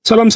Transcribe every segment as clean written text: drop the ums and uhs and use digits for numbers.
ሰላም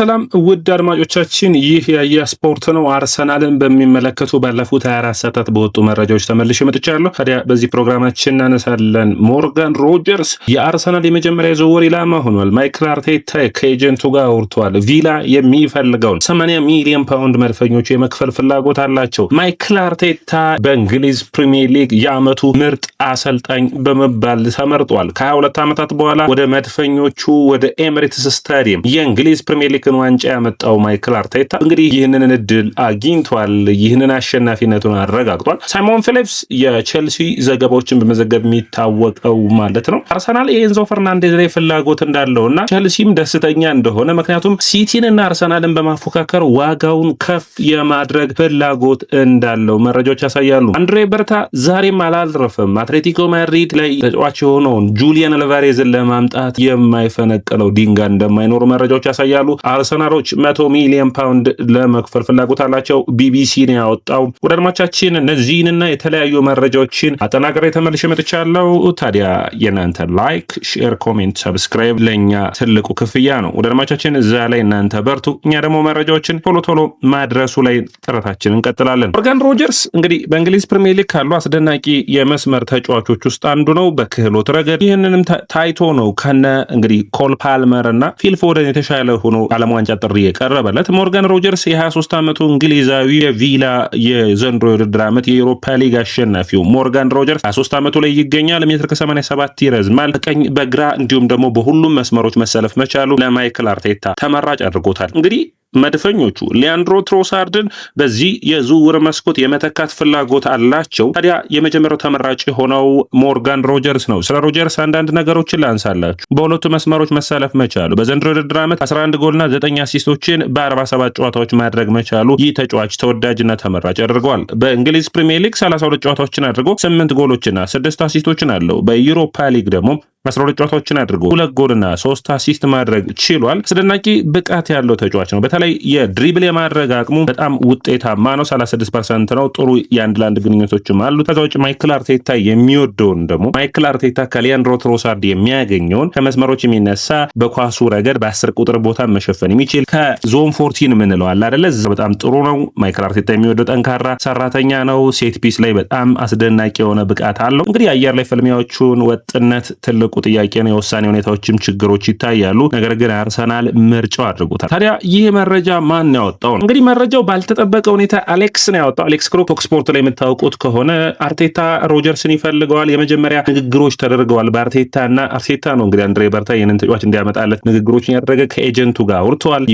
ውድ አድማጮቻችን ይህ የያ ስፖርት ነው። አርሰናልን በሚመለከቱ ባለፉት 24 ሰዓታት በወጡ መረጃዎች ተመልሼ መጥቻለሁ። ታዲያ በዚህ ፕሮግራማችን እናነሳለን። ሞርጋን ሮጀርስ የአርሰናል የመጀመሪያ ዝውውር ኢላማ ሆኗል። ማይክል አርቴታ ከኤጀንቱ ጋር አውርቷል። ቪላ የሚፈልገውን 80 ሚሊዮን ፓውንድ መድፈኞቹ የመክፈል ፍላጎት አላቸው። ማይክል አርቴታ በእንግሊዝ ፕሪሚየር ሊግ የዓመቱ ምርጥ አሰልጣኝ በመባል ተመርጧል። ከ22 ዓመታት በኋላ ወደ መድፈኞቹ ወደ ኤሚሬትስ ስታዲየም የእንግሊዝ ፕሪሚየር ሊግን ዋንጫ ያመጣው ማይክል አርቴታ እንግዲህ ይህንን እድል አግኝቷል። ይህንን አሸናፊነቱን አረጋግጧል። ሳይሞን ፊሊፕስ የቼልሲ ዘገባዎችን በመዘገብ የሚታወቀው ማለት ነው አርሰናል የኤንዞ ፈርናንዴዝ ላይ ፍላጎት እንዳለውና ቼልሲም ደስተኛ እንደሆነ፣ ምክንያቱም ሲቲንና አርሰናልን በማፎካከር ዋጋውን ከፍ የማድረግ ፍላጎት እንዳለው መረጃዎች ያሳያሉ። አንድሬ በርታ ዛሬም አላልረፈም። አትሌቲኮ ማድሪድ ላይ ተጫዋች የሆነውን ጁሊያን አልቫሬዝን ለማምጣት የማይፈነቅለው ድንጋይ እንደማይኖር መረጃዎች ያሳያሉ። አርሰናሎች 100 ሚሊዮን ፓውንድ ለመክፈል ፍላጎት አላቸው። ቢቢሲ ነው ያወጣው። ወደ አድማቻችን እነዚህንና የተለያዩ መረጃዎችን አጠናቅሬ ተመልሼ መጥቻለሁ። ታዲያ የናንተ ላይክ፣ ሼር፣ ኮሜንት፣ ሰብስክራይብ ለኛ ትልቁ ክፍያ ነው። ወደ አድማቻችን እዛ ላይ እናንተ በርቱ፣ እኛ ደግሞ መረጃዎችን ቶሎ ማድረሱ ላይ ጥረታችንን እንቀጥላለን። ሞርጋን ሮጀርስ እንግዲህ በእንግሊዝ ፕሪሚየር ሊግ ካሉ አስደናቂ የመስመር ተጫዋቾች ውስጥ አንዱ ነው። በክህሎት ረገድ ይህንንም ታይቶ ነው ከነ እንግዲህ ኮል ፓልመር እና ፊል ፎደን የተሻለ ሆኖ ዓለም ዋንጫ ጥሪ የቀረበለት። ሞርጋን ሮጀርስ የ23 ዓመቱ እንግሊዛዊ የቪላ የዘንድሮ የውድድር ዓመት የዩሮፓ ሊግ አሸናፊው ሞርጋን ሮጀርስ 23 ዓመቱ ላይ ይገኛል። ሜትር ከ87 ይረዝማል። በቀኝ በግራ እንዲሁም ደግሞ በሁሉም መስመሮች መሰለፍ መቻሉ ለማይክል አርቴታ ተመራጭ አድርጎታል። እንግዲህ መድፈኞቹ ሊያንድሮ ትሮሳርድን በዚህ የዝውውር መስኮት የመተካት ፍላጎት አላቸው። ታዲያ የመጀመሪያው ተመራጭ የሆነው ሞርጋን ሮጀርስ ነው። ስለ ሮጀርስ አንዳንድ ነገሮችን ላንሳላችሁ። በሁለቱ መስመሮች መሰለፍ መቻሉ፣ በዘንድሮ የውድድር ዓመት 11 ጎልና 9 አሲስቶችን በ47 ጨዋታዎች ማድረግ መቻሉ ይህ ተጫዋች ተወዳጅና ተመራጭ ያደርገዋል። በእንግሊዝ ፕሪሚየር ሊግ 32 ጨዋታዎችን አድርጎ 8 ጎሎችና 6 አሲስቶችን አለው። በዩሮፓ ሊግ ደግሞ 12 ጨዋታዎችን አድርጎ 2 ጎልና 3 አሲስት ማድረግ ችሏል። አስደናቂ ብቃት ያለው ተጫዋች ነው። በተለይ የድሪብል የማድረግ አቅሙ በጣም ውጤታማ ነው። 36% ነው። ጥሩ የአንድ ለአንድ ግንኙነቶችም አሉ። ከዛ ውጭ ማይክል አርቴታ የሚወደውን ደግሞ ማይክል አርቴታ ከሊያንድሮ ትሮሳርድ የሚያገኘውን ከመስመሮች የሚነሳ በኳሱ ረገድ በ10 ቁጥር ቦታ መሸፈን የሚችል ከዞን 14 ምንለው አለ አይደለ? በጣም ጥሩ ነው። ማይክል አርቴታ የሚወደው ጠንካራ ሰራተኛ ነው። ሴት ፒስ ላይ በጣም አስደናቂ የሆነ ብቃት አለው። እንግዲህ አየር ላይ ፍልሚያዎቹን ወጥነት ትልቁ ጥያቄ ነው። የውሳኔ ሁኔታዎችም ችግሮች ይታያሉ። ነገር ግን አርሰናል ምርጫው አድርጎታል። ታዲያ ይህ መረጃ ማን ያወጣው ነው? እንግዲህ መረጃው ባልተጠበቀ ሁኔታ አሌክስ ነው ያወጣው። አሌክስ ክሮክ ቶክ ስፖርት ላይ የምታውቁት ከሆነ አርቴታ ሮጀርስን ይፈልገዋል። የመጀመሪያ ንግግሮች ተደርገዋል በአርቴታ እና አርቴታ ነው እንግዲህ አንድሬ በርታ ይህንን ተጫዋች እንዲያመጣለት ንግግሮችን ያደረገ ከኤጀንቱ ጋር አውርተዋል።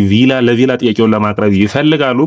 ለቪላ ጥያቄውን ለማቅረብ ይፈልጋሉ።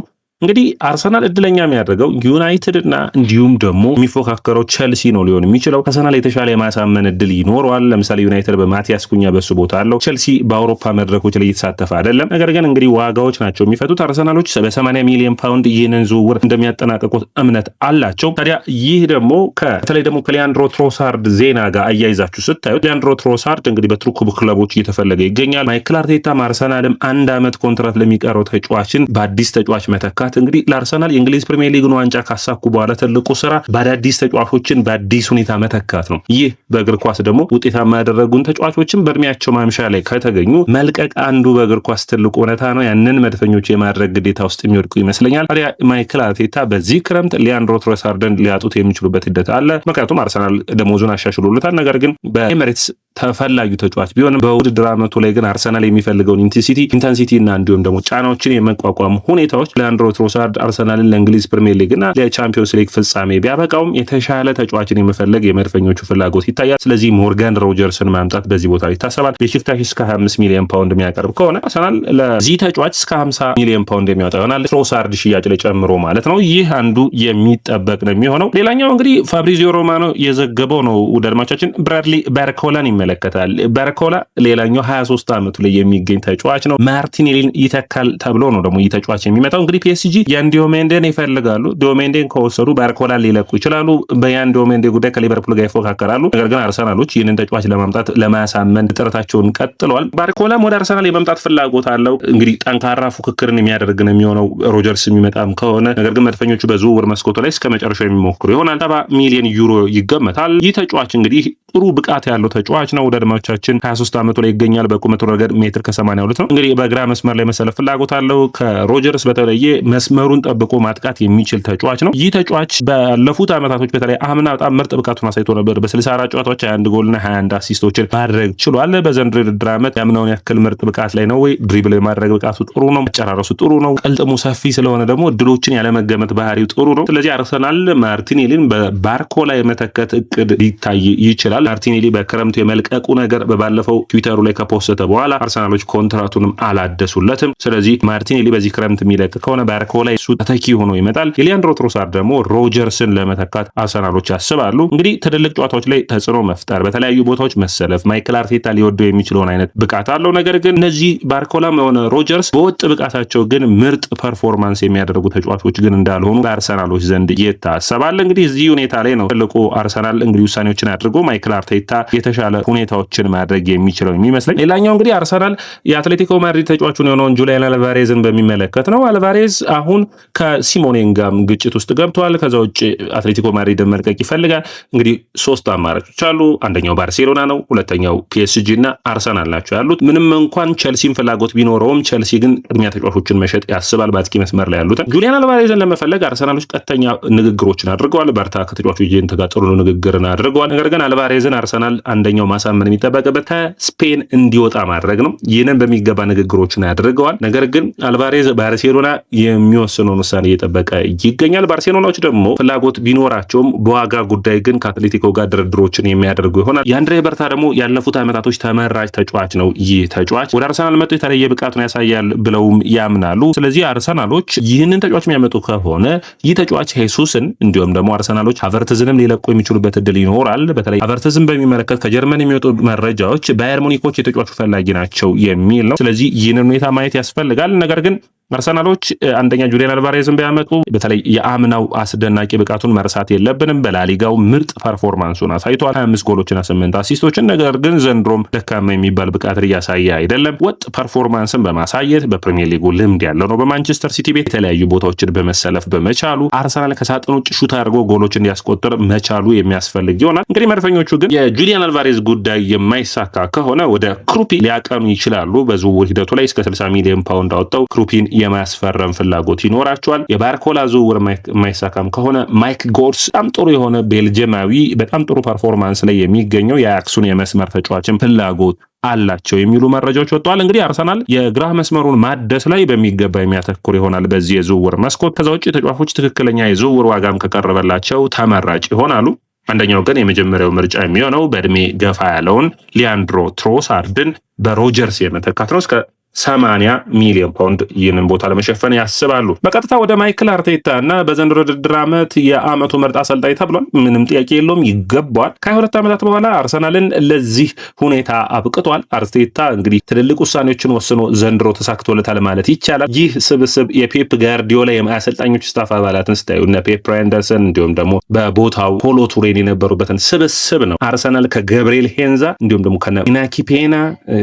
እንግዲህ አርሰናል እድለኛ የሚያደርገው ዩናይትድ እና እንዲሁም ደግሞ የሚፎካከረው ቼልሲ ነው ሊሆን የሚችለው። አርሰናል የተሻለ የማሳመን እድል ይኖረዋል። ለምሳሌ ዩናይትድ በማቲያስ ኩኛ በሱ ቦታ አለው። ቼልሲ በአውሮፓ መድረኮች ላይ እየተሳተፈ አይደለም። ነገር ግን እንግዲህ ዋጋዎች ናቸው የሚፈቱት። አርሰናሎች በ80 ሚሊዮን ፓውንድ ይህንን ዝውውር እንደሚያጠናቀቁት እምነት አላቸው። ታዲያ ይህ ደግሞ በተለይ ደግሞ ከሊያንድሮ ትሮሳርድ ዜና ጋር አያይዛችሁ ስታዩት ሊያንድሮ ትሮሳርድ እንግዲህ በቱርክ ክለቦች እየተፈለገ ይገኛል። ማይክል አርቴታም አርሰናልም 1 ዓመት ኮንትራት ለሚቀረው ተጫዋችን በአዲስ ተጫዋች መተካት እንግዲህ ለአርሰናል የእንግሊዝ ፕሪሚየር ሊግን ዋንጫ ካሳኩ በኋላ ትልቁ ስራ በአዳዲስ ተጫዋቾችን በአዲስ ሁኔታ መተካት ነው። ይህ በእግር ኳስ ደግሞ ውጤታማ ያደረጉን ተጫዋቾችን በእድሜያቸው ማምሻ ላይ ከተገኙ መልቀቅ አንዱ በእግር ኳስ ትልቁ እውነታ ነው። ያንን መድፈኞች የማድረግ ግዴታ ውስጥ የሚወድቁ ይመስለኛል። ታዲያ ማይክል አርቴታ በዚህ ክረምት ሊያንድሮ ትሮሳርድን ሊያጡት የሚችሉበት ሂደት አለ። ምክንያቱም አርሰናል ደሞዙን አሻሽሎለታል። ነገር ግን በኤሚሬትስ ተፈላጊው ተጫዋች ቢሆንም በውድድር ዓመቱ ላይ ግን አርሰናል የሚፈልገውን ኢንተንሲቲ እና እንዲሁም ደግሞ ጫናዎችን የመቋቋም ሁኔታዎች ሊያንድሮ ትሮሳርድ አርሰናልን ለእንግሊዝ ፕሪሚየር ሊግ እና ለቻምፒዮንስ ሊግ ፍጻሜ ቢያበቃውም የተሻለ ተጫዋችን የመፈለግ የመድፈኞቹ ፍላጎት ይታያል። ስለዚህ ሞርጋን ሮጀርስን ማምጣት በዚህ ቦታ ይታሰባል። ቤሺክታሽ እስከ 25 ሚሊዮን ፓውንድ የሚያቀርብ ከሆነ አርሰናል ለዚህ ተጫዋች እስከ 50 ሚሊዮን ፓውንድ የሚያወጣ ይሆናል። ትሮሳርድ ሽያጭ ላይ ጨምሮ ማለት ነው። ይህ አንዱ የሚጠበቅ ነው የሚሆነው። ሌላኛው እንግዲህ ፋብሪዚዮ ሮማኖ የዘገበው ነው። ውድ አድማጮቻችን ብራድሊ ባርኮላን ይመለከታል። ባርኮላ ሌላኛው 23 ዓመቱ ላይ የሚገኝ ተጫዋች ነው። ማርቲኔሊን ይተካል ተብሎ ነው ደግሞ ይህ ተጫዋች የሚመጣው። እንግዲህ ፒኤስጂ ዲዮሜንዴን ይፈልጋሉ። ዲዮሜንዴን ከወሰዱ ባርኮላን ሊለቁ ይችላሉ። በያን ዲዮሜንዴ ጉዳይ ከሊቨርፑል ጋር ይፎካከራሉ። ነገር ግን አርሰናሎች ይህንን ተጫዋች ለማምጣት ለማሳመን ጥረታቸውን ቀጥለዋል። ባርኮላም ወደ አርሰናል የመምጣት ፍላጎት አለው። እንግዲህ ጠንካራ ፉክክርን የሚያደርግ ነው የሚሆነው ሮጀርስ የሚመጣም ከሆነ። ነገር ግን መድፈኞቹ በዝውውር መስኮቱ ላይ እስከ መጨረሻው የሚሞክሩ ይሆናል። 70 ሚሊዮን ዩሮ ይገመታል። ይህ ተጫዋች እንግዲህ ጥሩ ብቃት ያለው ተጫዋች ተጫዋች ነው። ወደ አድማጮቻችን 23 ዓመቱ ላይ ይገኛል። በቁመቱ ረገድ 1.82 ነው። እንግዲህ በግራ መስመር ላይ መሰለፍ ፍላጎት አለው። ከሮጀርስ በተለየ መስመሩን ጠብቆ ማጥቃት የሚችል ተጫዋች ነው። ይህ ተጫዋች ባለፉት ዓመታቶች በተለይ አምና በጣም ምርጥ ብቃቱን አሳይቶ ነበር። በ64 ጨዋታዎች 21 ጎልና 21 አሲስቶችን ማድረግ ችሏል። በዘንድሮ የውድድር ዓመት ያምናውን ያክል ምርጥ ብቃት ላይ ነው ወይ? ድሪብል የማድረግ ብቃቱ ጥሩ ነው። አጨራረሱ ጥሩ ነው። ቅልጥሙ ሰፊ ስለሆነ ደግሞ እድሎችን ያለመገመት ባህሪው ጥሩ ነው። ስለዚህ አርሰናል ማርቲኔሊን በባርኮላ የመተከት እቅድ ሊታይ ይችላል። ማርቲኔሊ በክረምቱ የመልቀቁ ነገር በባለፈው ትዊተሩ ላይ ከፖስተ በኋላ አርሰናሎች ኮንትራቱንም አላደሱለትም። ስለዚህ ማርቲኔሊ በዚህ ክረምት የሚለቅ ከሆነ ባርኮላ እሱ ተተኪ ሆኖ ይመጣል። የሊያንድሮ ትሮሳርድ ደግሞ ሮጀርስን ለመተካት አርሰናሎች ያስባሉ። እንግዲህ ትልልቅ ጨዋታዎች ላይ ተጽዕኖ መፍጠር፣ በተለያዩ ቦታዎች መሰለፍ ማይክል አርቴታ ሊወደው የሚችለውን አይነት ብቃት አለው። ነገር ግን እነዚህ ባርኮላም የሆነ ሮጀርስ በወጥ ብቃታቸው ግን ምርጥ ፐርፎርማንስ የሚያደርጉ ተጫዋቾች ግን እንዳልሆኑ በአርሰናሎች ዘንድ ይታሰባል። እንግዲህ እዚህ ሁኔታ ላይ ነው ትልቁ አርሰናል እንግዲህ ውሳኔዎችን አድርጎ ማይክል አርቴታ የተሻለ ሁኔታዎችን ማድረግ የሚችለው የሚመስለኝ። ሌላኛው እንግዲህ አርሰናል የአትሌቲኮ ማድሪድ ተጫዋቹን የሆነውን ጁሊያን አልቫሬዝን በሚመለከት ነው። አልቫሬዝ አሁን ከሲሞኔን ጋር ግጭት ውስጥ ገብቷል። ከዛ ውጭ አትሌቲኮ ማድሪድን መልቀቅ ይፈልጋል። እንግዲህ ሶስት አማራጮች አሉ። አንደኛው ባርሴሎና ነው፣ ሁለተኛው ፒኤስጂ እና አርሰናል ናቸው ያሉት። ምንም እንኳን ቸልሲም ፍላጎት ቢኖረውም ቸልሲ ግን ቅድሚያ ተጫዋቾችን መሸጥ ያስባል። በአጥቂ መስመር ላይ ያሉትን ጁሊያን አልቫሬዝን ለመፈለግ አርሰናሎች ቀጥተኛ ንግግሮችን አድርገዋል። በርታ ከተጫዋቹ ጄንት ጋር ጥሩ ንግግርን አድርገዋል። ነገር ግን አልቫሬዝን አርሰናል አንደኛው ማሳመን የሚጠበቅበት ከስፔን እንዲወጣ ማድረግ ነው። ይህንን በሚገባ ንግግሮችን አድርገዋል። ነገር ግን አልቫሬዝ ባርሴሎና የሚወስነውን ውሳኔ እየጠበቀ ይገኛል። ባርሴሎናዎች ደግሞ ፍላጎት ቢኖራቸውም በዋጋ ጉዳይ ግን ከአትሌቲኮ ጋር ድርድሮችን የሚያደርጉ ይሆናል። የአንድሬ በርታ ደግሞ ያለፉት ዓመታቶች ተመራጭ ተጫዋች ነው። ይህ ተጫዋች ወደ አርሰናል መጥቶ የተለየ ብቃቱን ያሳያል ብለውም ያምናሉ። ስለዚህ አርሰናሎች ይህንን ተጫዋች የሚያመጡ ከሆነ ይህ ተጫዋች ሄሱስን እንዲሁም ደግሞ አርሰናሎች ሃቨርትዝንም ሊለቁ የሚችሉበት እድል ይኖራል። በተለይ ሃቨርትዝን በሚመለከት ከጀርመን የሚወጡ መረጃዎች ባየር ሙኒኮች የተጫዋቹ ፈላጊ ናቸው የሚል ነው። ስለዚህ ይህንን ሁኔታ ማየት ያስፈልጋል። ነገር ግን አርሰናሎች አንደኛ ጁሊያን አልቫሬዝን ቢያመጡ በተለይ የአምናው አስደናቂ ብቃቱን መርሳት የለብንም። በላሊጋው ምርጥ ፐርፎርማንሱን አሳይቷል። 25 ጎሎችና 8 አሲስቶችን። ነገር ግን ዘንድሮም ደካማ የሚባል ብቃት እያሳየ አይደለም። ወጥ ፐርፎርማንስን በማሳየት በፕሪሚየር ሊጉ ልምድ ያለው ነው። በማንቸስተር ሲቲ ቤት የተለያዩ ቦታዎችን በመሰለፍ በመቻሉ አርሰናል ከሳጥን ውጭ ሹት አድርጎ ጎሎች እንዲያስቆጥር መቻሉ የሚያስፈልግ ይሆናል። እንግዲህ መድፈኞቹ ግን የጁሊያን አልቫሬዝ ጉዳይ የማይሳካ ከሆነ ወደ ክሩፒ ሊያቀኑ ይችላሉ። በዝውውር ሂደቱ ላይ እስከ 60 ሚሊዮን ፓውንድ አወጣው ክሩፒን የማስፈረም ፍላጎት ይኖራቸዋል። የባርኮላ ዝውውር የማይሳካም ከሆነ ማይክ ጎርስ በጣም ጥሩ የሆነ ቤልጅማዊ በጣም ጥሩ ፐርፎርማንስ ላይ የሚገኘው የአያክሱን የመስመር ተጫዋችን ፍላጎት አላቸው የሚሉ መረጃዎች ወጥተዋል። እንግዲህ አርሰናል የግራ መስመሩን ማደስ ላይ በሚገባ የሚያተኩር ይሆናል በዚህ የዝውውር መስኮት። ከዛ ውጭ ተጫዋቾች ትክክለኛ የዝውውር ዋጋም ከቀረበላቸው ተመራጭ ይሆናሉ። አንደኛው ግን የመጀመሪያው ምርጫ የሚሆነው በእድሜ ገፋ ያለውን ሊያንድሮ ትሮሳርድን በሮጀርስ የመተካት ነው። እስከ 80 ሚሊዮን ፓውንድ ይህንን ቦታ ለመሸፈን ያስባሉ። በቀጥታ ወደ ማይክል አርቴታ እና በዘንድሮ ውድድር ዓመት የዓመቱ ምርጥ አሰልጣኝ ተብሏል። ምንም ጥያቄ የለውም፣ ይገባዋል። ከ22 ዓመታት በኋላ አርሰናልን ለዚህ ሁኔታ አብቅቷል። አርቴታ እንግዲህ ትልልቅ ውሳኔዎችን ወስኖ ዘንድሮ ተሳክቶለታል ማለት ይቻላል። ይህ ስብስብ የፔፕ ጋርዲዮላ የአሰልጣኞች ስታፍ አባላትን ስታዩ እነ ፔፕ አንደርሰን እንዲሁም ደግሞ በቦታው ፖሎ ቱሬን የነበሩበትን ስብስብ ነው። አርሰናል ከገብርኤል ሄንዛ እንዲሁም ደግሞ ከኢናኪ ፔና፣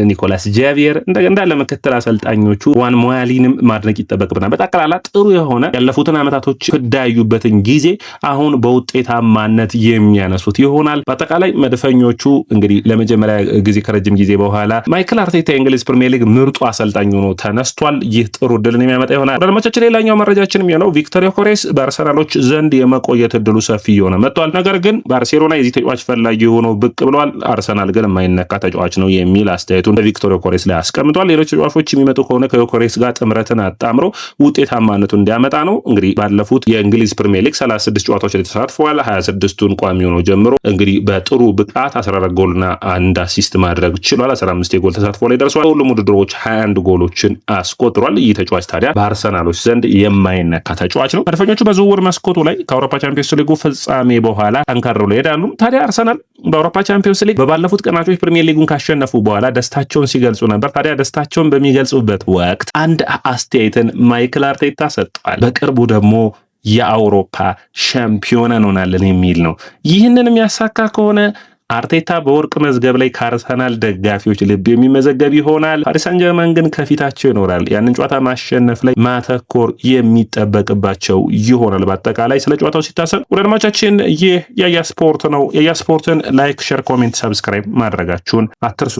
ኒኮላስ ጃቪየር እንዳለ ምክትል አሰልጣኞቹ ዋን ሞያሊንም ማድነቅ ይጠበቅብናል። በጠቅላላ ጥሩ የሆነ ያለፉትን ዓመታቶች ፍዳዩበትን ጊዜ አሁን በውጤታማነት የሚያነሱት ይሆናል። በአጠቃላይ መድፈኞቹ እንግዲህ ለመጀመሪያ ጊዜ ከረጅም ጊዜ በኋላ ማይክል አርቴታ የእንግሊዝ ፕሪሚየር ሊግ ምርጡ አሰልጣኝ ሆኖ ተነስቷል። ይህ ጥሩ ድልን የሚያመጣ ይሆናል። አድማጮቻችን ሌላኛው መረጃችን የሚሆነው ቪክቶር ዮኬሬስ በአርሰናሎች ዘንድ የመቆየት እድሉ ሰፊ እየሆነ መጥቷል። ነገር ግን ባርሴሎና የዚህ ተጫዋች ፈላጊ ሆኖ ብቅ ብሏል። አርሰናል ግን የማይነካ ተጫዋች ነው የሚል አስተያየቱን በቪክቶር ዮኬሬስ ላይ አስቀምጧል። ሌሎች ተጫዋቾች የሚመጡ ከሆነ ከዮኬሬስ ጋር ጥምረትን አጣምሮ ውጤታማነቱ እንዲያመጣ ነው። እንግዲህ ባለፉት የእንግሊዝ ፕሪሚየር ሊግ 36 ጨዋታዎች ላይ ተሳትፈዋል። 26ቱን ቋሚ ሆኖ ጀምሮ እንግዲህ በጥሩ ብቃት 14 ጎልና 1 አሲስት ማድረግ ችሏል። 15 የጎል ተሳትፎ ላይ ደርሷል። ሁሉም ውድድሮች 21 ጎሎችን አስቆጥሯል። ይህ ተጫዋች ታዲያ በአርሰናሎች ዘንድ የማይነካ ተጫዋች ነው። መድፈኞቹ በዝውውር መስኮቱ ላይ ከአውሮፓ ቻምፒዮንስ ሊጉ ፍጻሜ በኋላ ጠንካረው ይሄዳሉ። ታዲያ አርሰናል በአውሮፓ ቻምፒዮንስ ሊግ በባለፉት ቀናቶች ፕሪሚየር ሊጉን ካሸነፉ በኋላ ደስታቸውን ሲገልጹ ነበር። ታዲያ ደስታቸውን በሚገልጹበት ወቅት አንድ አስተያየትን ማይክል አርቴታ ሰጥቷል። በቅርቡ ደግሞ የአውሮፓ ሻምፒዮን እንሆናለን የሚል ነው። ይህንን የሚያሳካ ከሆነ አርቴታ በወርቅ መዝገብ ላይ ከአርሰናል ደጋፊዎች ልብ የሚመዘገብ ይሆናል። ፓሪስ ሳን ጀርመን ግን ከፊታቸው ይኖራል። ያንን ጨዋታ ማሸነፍ ላይ ማተኮር የሚጠበቅባቸው ይሆናል። በአጠቃላይ ስለ ጨዋታው ሲታሰብ ወደ አድማቻችን ይህ ያያ ስፖርት ነው። ያያ ስፖርትን ላይክ፣ ሼር፣ ኮሜንት፣ ሰብስክራይብ ማድረጋችሁን አትርሱ።